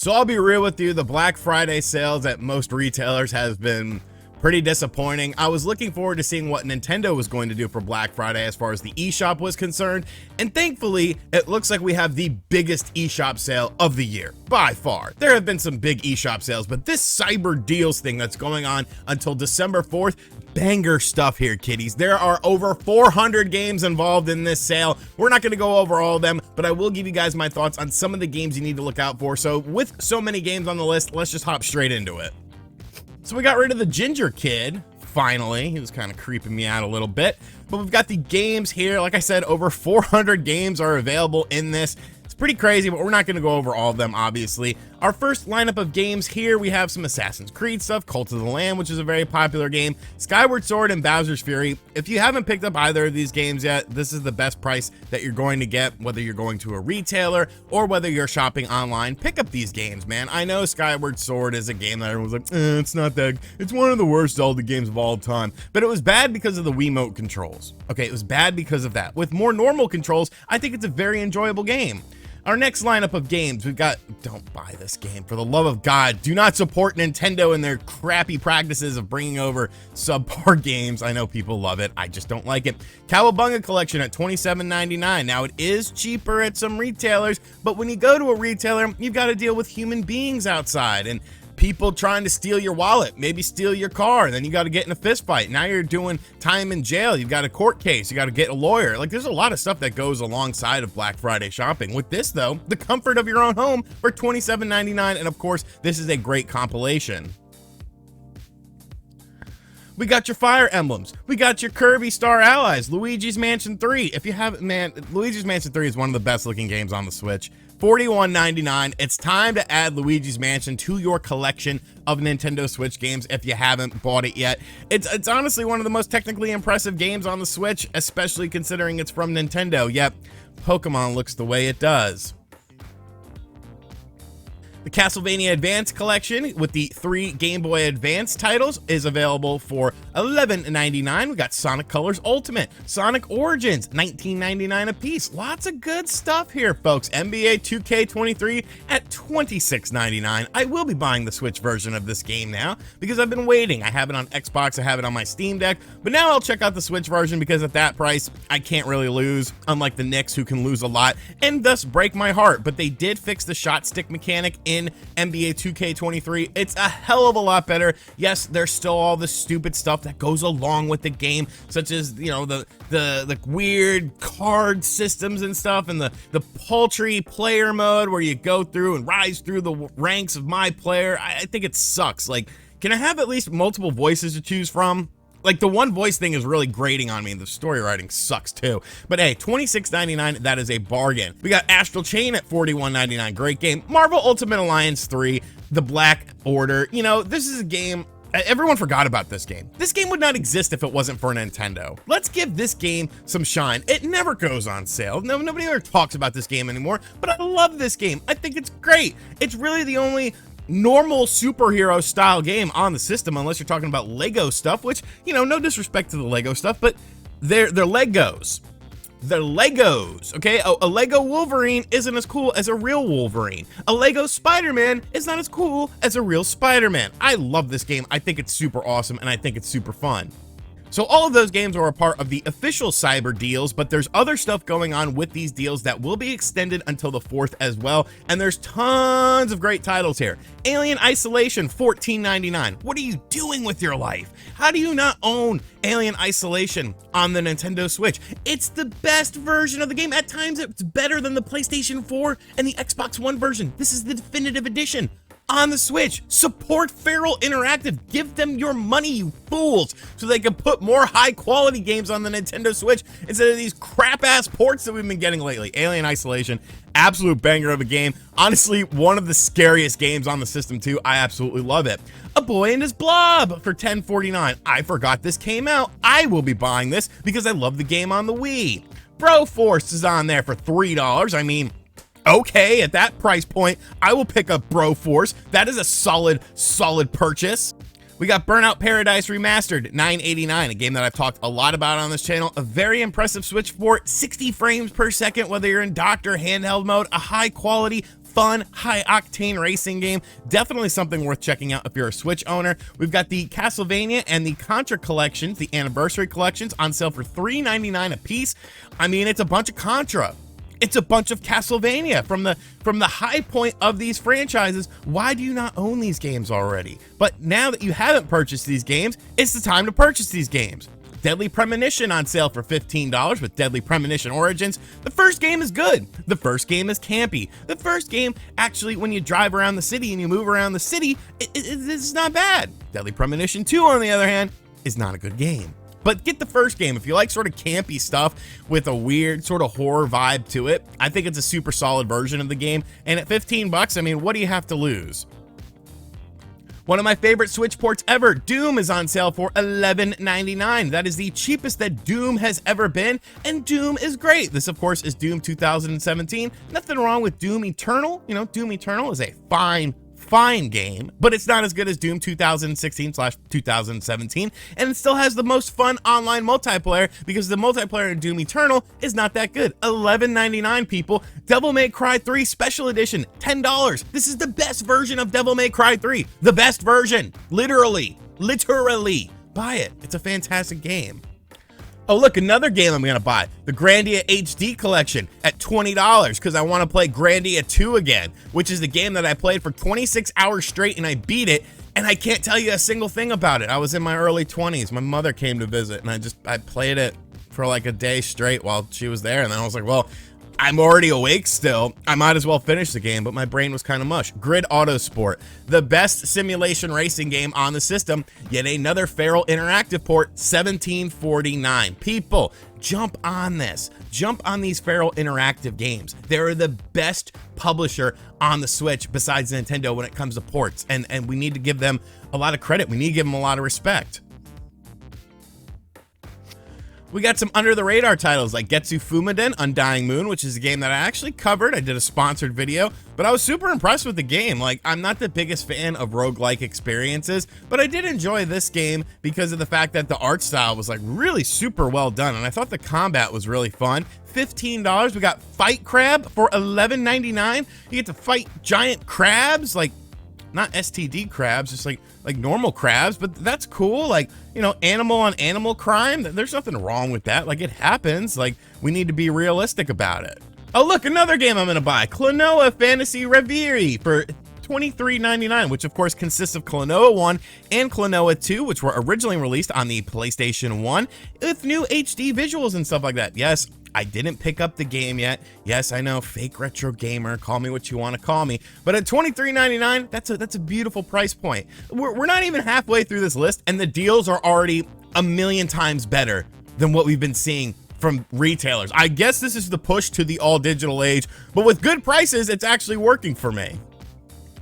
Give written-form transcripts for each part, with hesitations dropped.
So I'll be real with you, the Black Friday sales at most retailers has been pretty disappointing. I was looking forward to seeing what Nintendo was going to do for Black Friday as far as the eShop was concerned, and thankfully, it looks like we have the biggest eShop sale of the year, by far. There have been some big eShop sales, but this cyber deals thing that's going on until December 4th, banger stuff here, kiddies. There are over 400 games involved in this sale. We're not going to go over all of them, but I will give you guys my thoughts on some of the games you need to look out for. So with so many games on the list, let's just hop straight into it. So we got rid of the Ginger Kid, finally. He was kind of creeping me out a little bit, but we've got the games here. Like I said, over 400 games are available in this. It's pretty crazy, but we're not going to go over all of them, obviously. Our first lineup of games here, we have some Assassin's Creed stuff, Cult of the Lamb, which is a very popular game, Skyward Sword, and Bowser's Fury. If you haven't picked up either of these games yet, this is the best price that you're going to get, whether you're going to a retailer or whether you're shopping online. Pick up these games, man. I know Skyward Sword is a game that everyone's like, it's not that, it's one of the worst Zelda games of all time, but it was bad because of the Wiimote controls. Okay, it was bad because of that. With more normal controls, I think it's a very enjoyable game. Our next lineup of games, we've got, don't buy this game, for the love of God. Do not support Nintendo and their crappy practices of bringing over subpar games. I know people love it, I just don't like it. Cowabunga Collection at $27.99. Now, it is cheaper at some retailers, but when you go to a retailer, you've got to deal with human beings outside and people trying to steal your wallet, maybe steal your car, and then you got to get in a fist fight. Now you're doing time in jail. You've got a court case. You got to get a lawyer. Like, there's a lot of stuff that goes alongside of Black Friday shopping. With this, though, the comfort of your own home for $27.99, and of course, this is a great compilation. We got your Fire Emblems. We got your Kirby Star Allies, Luigi's Mansion 3. If you haven't, man, Luigi's Mansion 3 is one of the best looking games on the Switch. $41.99. It's time to add Luigi's Mansion to your collection of Nintendo Switch games if you haven't bought it yet. It's honestly one of the most technically impressive games on the Switch, especially considering it's from Nintendo, yet Pokemon looks the way it does. The Castlevania Advance Collection with the 3 Game Boy Advance titles is available for $11.99. We got Sonic Colors Ultimate, Sonic Origins, $19.99 a piece. Lots of good stuff here, folks. NBA 2K23 at $26.99. I will be buying the Switch version of this game now because I've been waiting. I have it on Xbox, I have it on my Steam Deck, but now I'll check out the Switch version because at that price, I can't really lose, unlike the Knicks who can lose a lot and thus break my heart. But they did fix the shot stick mechanic in NBA 2K23. It's a hell of a lot better. Yes, there's still all the stupid stuff that goes along with the game, such as, you know, the weird card systems and stuff, and the paltry player mode where you go through and rise through the ranks of my player. I think it sucks. Like, can I have at least multiple voices to choose from? Like, the one voice thing is really grating on me, and the story writing sucks too. But hey, $26.99, that is a bargain. We got Astral Chain at $41.99, great game. Marvel Ultimate Alliance 3, The Black Order. You know, this is a game, everyone forgot about this game. This game would not exist if it wasn't for Nintendo. Let's give this game some shine. It never goes on sale. No, nobody ever talks about this game anymore, but I love this game. I think it's great. It's really the only normal superhero style game on the system, unless you're talking about Lego stuff, which, you know, no disrespect to the Lego stuff, but they're Legos. They're Legos, okay? A Lego Wolverine isn't as cool as a real Wolverine. A Lego Spider-Man is not as cool as a real Spider-Man. I love this game. I think it's super awesome, and I think it's super fun. So all of those games are a part of the official cyber deals, but there's other stuff going on with these deals that will be extended until the 4th as well, and there's tons of great titles here. Alien Isolation, $14.99. What are you doing with your life? How do you not own Alien Isolation on the Nintendo Switch? It's the best version of the game. At times, it's better than the PlayStation 4 and the Xbox One version. This is the definitive edition on the Switch. Support Feral Interactive. Give them your money, you fools, so they can put more high quality games on the Nintendo Switch instead of these crap ass ports that we've been getting lately. Alien Isolation, absolute banger of a game. Honestly, one of the scariest games on the system too. I absolutely love it. A Boy and His Blob for $10.49. I forgot this came out. I will be buying this because I love the game on the Wii. Broforce is on there for $3. I mean, okay, at that price point, I will pick up Broforce. That is a solid purchase. We got Burnout Paradise Remastered, $9.89, a game that I've talked a lot about on this channel. A very impressive Switch port, 60 frames per second, whether you're in docked or handheld mode, a high quality fun, high-octane racing game. Definitely something worth checking out if you're a Switch owner. We've got the Castlevania and the Contra collections, the anniversary collections, on sale for $3.99 a piece. I mean, it's a bunch of Contra. It's a bunch of Castlevania from the high point of these franchises. Why do you not own these games already? But now that you haven't purchased these games, it's the time to purchase these games. Deadly Premonition on sale for $15 with Deadly Premonition Origins. The first game is good. The first game is campy. The first game, actually, when you drive around the city and you move around the city, it's not bad. Deadly Premonition 2, on the other hand, is not a good game. But get the first game. If you like sort of campy stuff with a weird sort of horror vibe to it, I think it's a super solid version of the game. And at 15 bucks, I mean, what do you have to lose? One of my favorite Switch ports ever, Doom, is on sale for $11.99. That is the cheapest that Doom has ever been, and Doom is great. This, of course, is Doom 2017. Nothing wrong with Doom Eternal. You know, Doom Eternal is a fine game, but it's not as good as Doom 2016/2017, and it still has the most fun online multiplayer because the multiplayer in Doom Eternal is not that good. $11.99, people. Devil May Cry 3 Special Edition, $10. This is the best version of Devil May Cry 3. The best version. Literally. Buy it. It's a fantastic game. Oh, look, another game I'm gonna buy, the Grandia HD collection at $20 because I want to play Grandia 2 again, which is the game that I played for 26 hours straight and I beat it, and I can't tell you a single thing about it. I was in my early 20s. My mother came to visit and I played it for like a day straight while she was there, and then I was like, well, I'm already awake still. I might as well finish the game, but my brain was kind of mush. Grid Autosport, the best simulation racing game on the system. Yet another Feral Interactive port, $17.49. People, jump on this. Jump on these Feral Interactive games. They're the best publisher on the Switch besides Nintendo when it comes to ports, and we need to give them a lot of credit. We need to give them a lot of respect. We got some under-the-radar titles like Getsu Fumaden Undying Moon, which is a game that I actually covered. I did a sponsored video, but I was super impressed with the game. Like, I'm not the biggest fan of roguelike experiences, but I did enjoy this game because of the fact that the art style was like really super well done, and I thought the combat was really fun. $15. We got Fight Crab for $11.99. You get to fight giant crabs, like not STD crabs, just like normal crabs, but that's cool. Like, you know, animal on animal crime, there's nothing wrong with that. Like, it happens. Like, we need to be realistic about it. Oh, look, another game I'm gonna buy, Klonoa Fantasy Reverie for $23.99, which of course consists of Klonoa 1 and Klonoa 2, which were originally released on the PlayStation 1 with new HD visuals and stuff like that. Yes, I didn't pick up the game yet. Yes, I know, fake retro gamer, call me what you want to call me, but at $23.99, that's a beautiful price point. We're not even halfway through this list, and the deals are already a million times better than what we've been seeing from retailers. I guess this is the push to the all-digital age, but with good prices, it's actually working for me.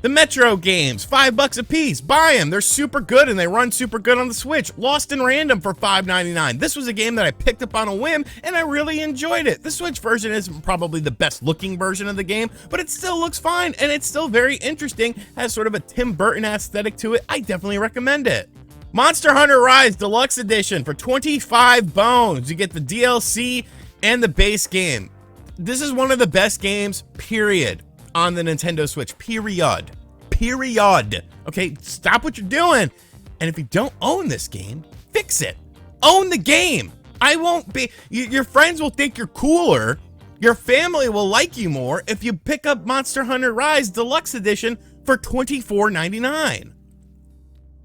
The Metro games, $5 a piece. Buy them. They're super good and they run super good on the Switch. Lost in Random for $5.99. This was a game that I picked up on a whim and I really enjoyed it. The Switch version isn't probably the best looking version of the game, but it still looks fine and it's still very interesting. Has sort of a Tim Burton aesthetic to it. I definitely recommend it. Monster Hunter Rise Deluxe Edition for 25 bones. You get the DLC and the base game. This is one of the best games, period, on the Nintendo Switch, period. Okay, stop what you're doing. And if you don't own this game, fix it. Own the game. I won't be, your friends will think you're cooler. Your family will like you more if you pick up Monster Hunter Rise Deluxe Edition for $24.99.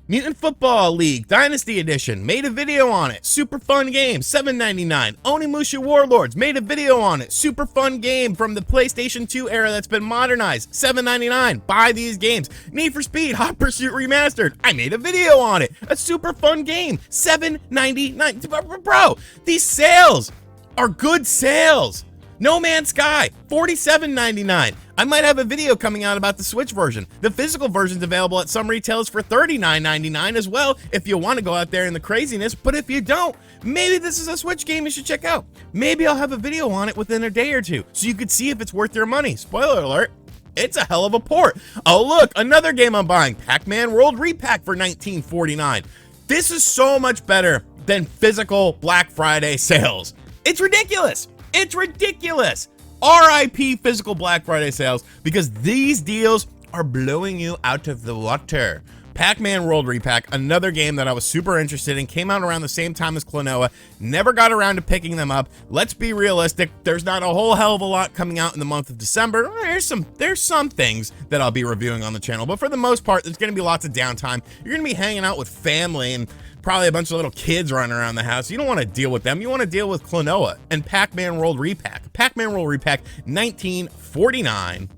Mutant Football League Dynasty Edition, made a video on it, super fun game, $7.99. Onimusha Warlords, made a video on it, super fun game from the PlayStation 2 era that's been modernized, $7.99. Buy these games. Need for Speed Hot Pursuit Remastered, I made a video on it, a super fun game, $7.99. Bro, these sales are good sales. No Man's Sky, $47.99. I might have a video coming out about the Switch version. The physical version's available at some retailers for $39.99 as well if you want to go out there in the craziness, but if you don't, maybe this is a Switch game you should check out. Maybe I'll have a video on it within a day or two so you could see if it's worth your money. Spoiler alert, it's a hell of a port. Oh look, another game I'm buying, Pac-Man World Repack for $19.49. This is so much better than physical Black Friday sales. It's ridiculous. It's ridiculous. RIP physical Black Friday sales, because these deals are blowing you out of the water. Pac-Man World Repack, another game that I was super interested in, came out around the same time as Klonoa, never got around to picking them up. Let's be realistic, there's not a whole hell of a lot coming out in the month of December. There's some things that I'll be reviewing on the channel, but for the most part, there's gonna be lots of downtime. You're gonna be hanging out with family and probably a bunch of little kids running around the house. You don't want to deal with them. You want to deal with Klonoa and Pac-Man World Repack. Pac-Man World Repack, $19.49.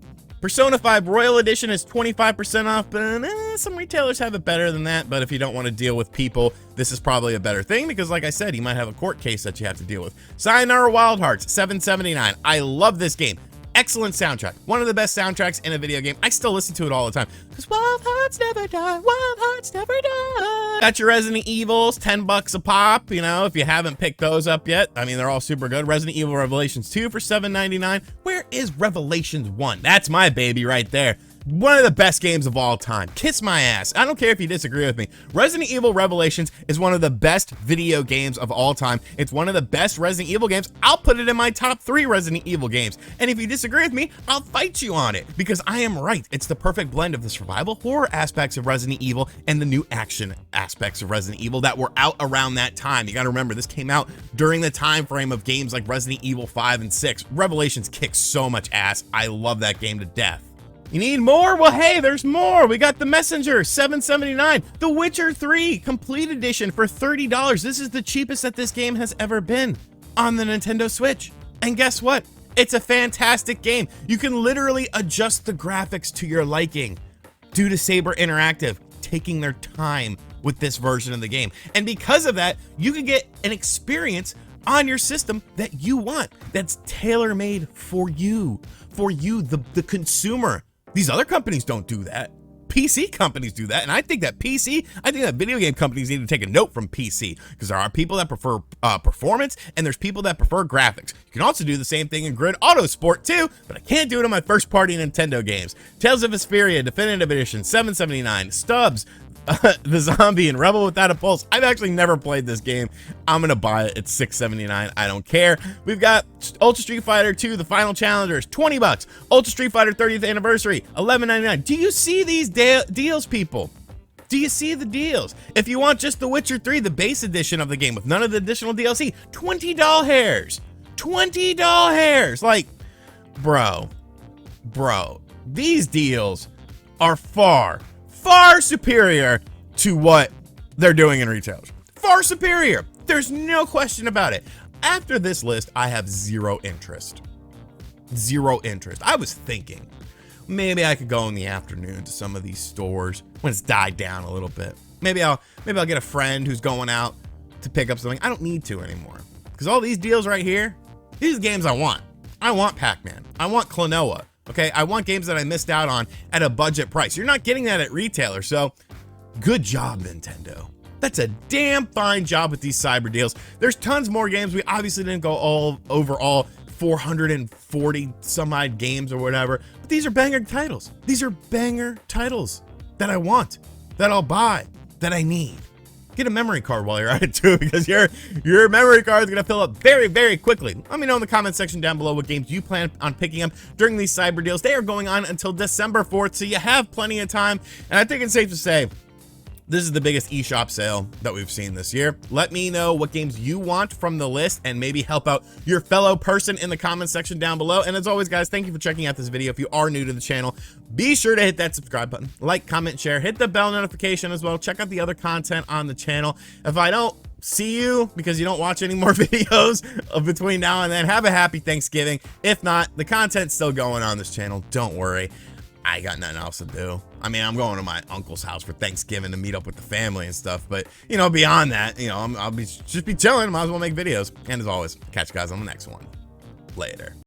Persona 5 Royal Edition is 25% off, but some retailers have it better than that. But if you don't want to deal with people, this is probably a better thing, because like I said, you might have a court case that you have to deal with. Sayonara Wild Hearts, $7.79. I love this game. Excellent soundtrack. One of the best soundtracks in a video game. I still listen to it all the time, because Wild Hearts never die, Wild Hearts never die. Got your Resident Evils, $10 a pop, you know, if you haven't picked those up yet. I mean, they're all super good. Resident Evil Revelations 2 for $7.99. Where is Revelations 1? That's my baby right there. One of the best games of all time. Kiss my ass. I don't care if you disagree with me. Resident Evil Revelations is one of the best video games of all time. It's one of the best Resident Evil games. I'll put it in my top 3 Resident Evil games. And if you disagree with me, I'll fight you on it, because I am right. It's the perfect blend of the survival horror aspects of Resident Evil and the new action aspects of Resident Evil that were out around that time. You gotta remember, this came out during the time frame of games like Resident Evil 5 and 6. Revelations kicks so much ass. I love that game to death. You need more? Well, hey, there's more. We got The Messenger, $7.79. The Witcher 3 Complete Edition for $30. This is the cheapest that this game has ever been on the Nintendo Switch. And guess what? It's a fantastic game. You can literally adjust the graphics to your liking due to Saber Interactive taking their time with this version of the game. And because of that, you can get an experience on your system that you want, that's tailor-made for you, the consumer. These other companies don't do that. PC companies do that, and I think that video game companies need to take a note from PC, because there are people that prefer performance, and there's people that prefer graphics. You can also do the same thing in Grid Autosport too, but I can't do it on my first-party Nintendo games. Tales of Vesperia Definitive Edition, $7.79. Stubbs, the Zombie and Rebel Without a Pulse. I've actually never played this game. I'm gonna buy it. It's $6.79. I don't care. We've got Ultra Street Fighter 2, The Final Challengers, $20. Ultra Street Fighter 30th Anniversary, $11.99. Do you see these deals, people? Do you see the deals? If you want just The Witcher 3, the base edition of the game with none of the additional DLC, $20 hairs. $20 hairs. Like, bro, these deals are far superior to what they're doing in retailers. Far superior. There's no question about it. After this list, I have zero interest. Zero interest. I was thinking maybe I could go in the afternoon to some of these stores when it's died down a little bit. Maybe I'll get a friend who's going out to pick up something. I don't need to anymore, because all these deals right here, these are games I want. I want Pac-Man. I want Klonoa. Okay, I want games that I missed out on at a budget price. You're not getting that at retailer, so good job, Nintendo. That's a damn fine job with these cyber deals. There's tons more games. We obviously didn't go all 440 some odd games or whatever, but these are banger titles. These are banger titles that I want, that I'll buy, that I need. Get a memory card while you're at it too, because your memory card is gonna fill up very, very quickly. Let me know in the comment section down below what games you plan on picking up during these cyber deals. They are going on until December 4th, so you have plenty of time. And I think it's safe to say this is the biggest eShop sale that we've seen this year. Let me know what games you want from the list, and maybe help out your fellow person in the comment section down below. And as always, guys, thank you for checking out this video. If you are new to the channel, be sure to hit that subscribe button, like, comment, share, hit the bell notification as well. Check out the other content on the channel. If I don't see you because you don't watch any more videos between now and then, have a happy Thanksgiving. If not, the content's still going on this channel. Don't worry. I got nothing else to do. I mean, I'm going to my uncle's house for Thanksgiving to meet up with the family and stuff. But, you know, beyond that, you know, I'll just be chilling. Might as well make videos. And as always, catch you guys on the next one. Later.